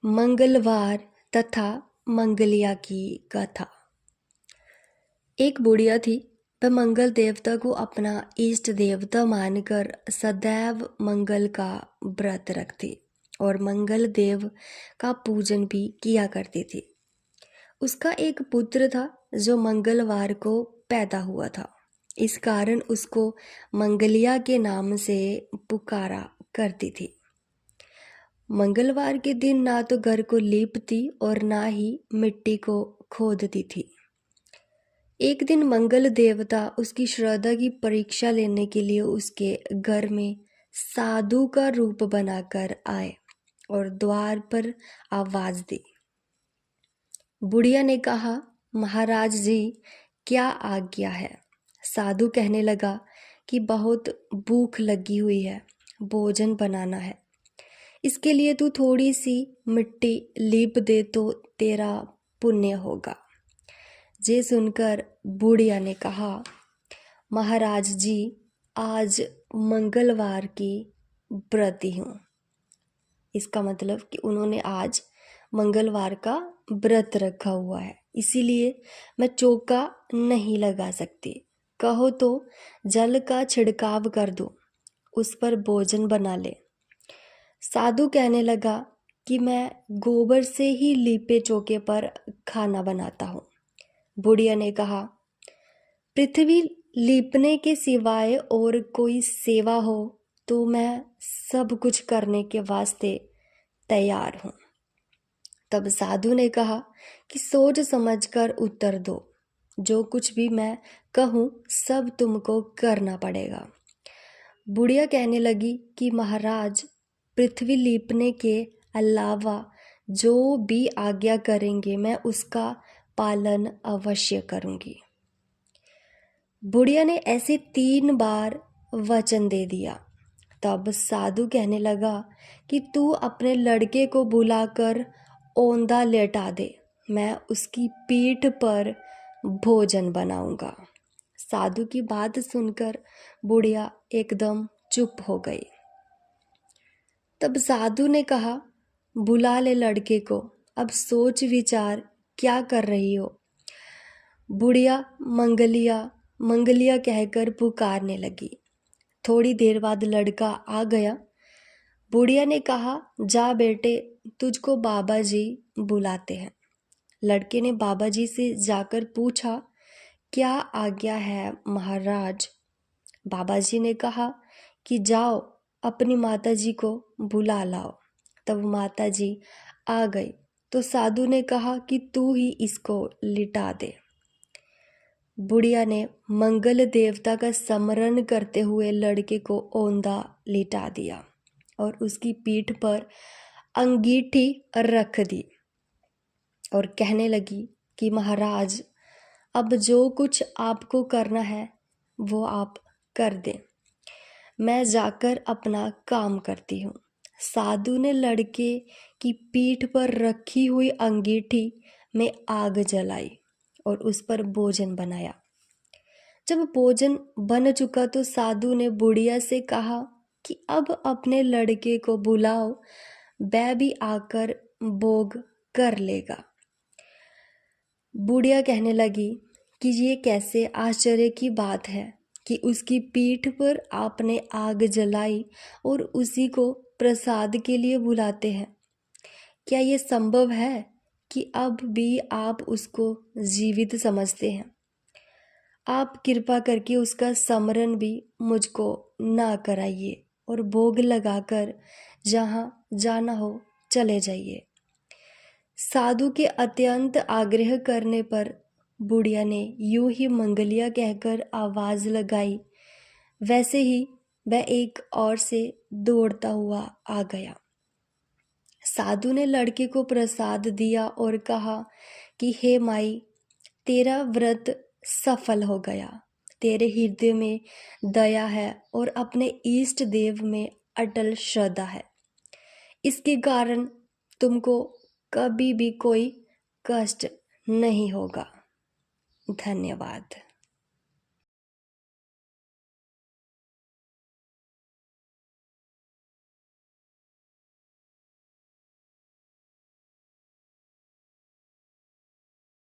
मंगलवार तथा मंगलिया की कथा। एक बुढ़िया थी। वह मंगल देवता को अपना इष्ट देवता मानकर सदैव मंगल का व्रत रखती और मंगल देव का पूजन भी किया करती थी। उसका एक पुत्र था जो मंगलवार को पैदा हुआ था। इस कारण उसको मंगलिया के नाम से पुकारा करती थी। मंगलवार के दिन ना तो घर को लीपती और ना ही मिट्टी को खोदती थी। एक दिन मंगल देवता उसकी श्रद्धा की परीक्षा लेने के लिए उसके घर में साधु का रूप बनाकर आए और द्वार पर आवाज दी। बुढ़िया ने कहा, महाराज जी, क्या आज्ञा है? साधु कहने लगा कि बहुत भूख लगी हुई है, भोजन बनाना है। इसके लिए तू थोड़ी सी मिट्टी लीप दे तो तेरा पुण्य होगा। ये सुनकर बुढ़िया ने कहा, महाराज जी, आज मंगलवार की व्रती हूँ। इसका मतलब कि उन्होंने आज मंगलवार का व्रत रखा हुआ है, इसीलिए मैं चौका नहीं लगा सकती। कहो तो जल का छिड़काव कर दो, उस पर भोजन बना ले। साधु कहने लगा कि मैं गोबर से ही लीपे चौके पर खाना बनाता हूँ। बुढ़िया ने कहा, पृथ्वी लीपने के सिवाय और कोई सेवा हो तो मैं सब कुछ करने के वास्ते तैयार हूँ। तब साधु ने कहा कि सोच समझकर उत्तर दो, जो कुछ भी मैं कहूँ सब तुमको करना पड़ेगा। बुढ़िया कहने लगी कि महाराज, पृथ्वी लीपने के अलावा जो भी आज्ञा करेंगे मैं उसका पालन अवश्य करूंगी। बुढ़िया ने ऐसे 3 बार वचन दे दिया। तब साधु कहने लगा कि तू अपने लड़के को बुलाकर औंधा लेटा दे, मैं उसकी पीठ पर भोजन बनाऊंगा। साधु की बात सुनकर बुढ़िया एकदम चुप हो गई। तब साधु ने कहा, बुला ले लड़के को, अब सोच विचार क्या कर रही हो। बुढ़िया मंगलिया मंगलिया कहकर पुकारने लगी। थोड़ी देर बाद लड़का आ गया। बुढ़िया ने कहा, जा बेटे, तुझको बाबा जी बुलाते हैं। लड़के ने बाबा जी से जाकर पूछा, क्या आज्ञा है महाराज? बाबा जी ने कहा कि जाओ अपनी माता जी को बुला लाओ। तब माता जी आ गई तो साधु ने कहा कि तू ही इसको लिटा दे। बुढ़िया ने मंगल देवता का स्मरण करते हुए लड़के को औंधा लिटा दिया और उसकी पीठ पर अंगीठी रख दी और कहने लगी कि महाराज, अब जो कुछ आपको करना है वो आप कर दें, मैं जाकर अपना काम करती हूँ। साधु ने लड़के की पीठ पर रखी हुई अंगीठी में आग जलाई और उस पर भोजन बनाया। जब भोजन बन चुका तो साधु ने बुढ़िया से कहा कि अब अपने लड़के को बुलाओ, वह भी आकर भोग कर लेगा। बुढ़िया कहने लगी कि ये कैसे आश्चर्य की बात है कि उसकी पीठ पर आपने आग जलाई और उसी को प्रसाद के लिए बुलाते हैं। क्या ये संभव है कि अब भी आप उसको जीवित समझते हैं? आप कृपा करके उसका स्मरण भी मुझको ना कराइए और भोग लगाकर जहाँ जाना हो चले जाइए। साधु के अत्यंत आग्रह करने पर बुढ़िया ने यूं ही मंगलिया कहकर आवाज लगाई। वैसे ही वह एक ओर से दौड़ता हुआ आ गया। साधु ने लड़के को प्रसाद दिया और कहा कि हे माई, तेरा व्रत सफल हो गया। तेरे हृदय में दया है और अपने इष्ट देव में अटल श्रद्धा है। इसके कारण तुमको कभी भी कोई कष्ट नहीं होगा। धन्यवाद।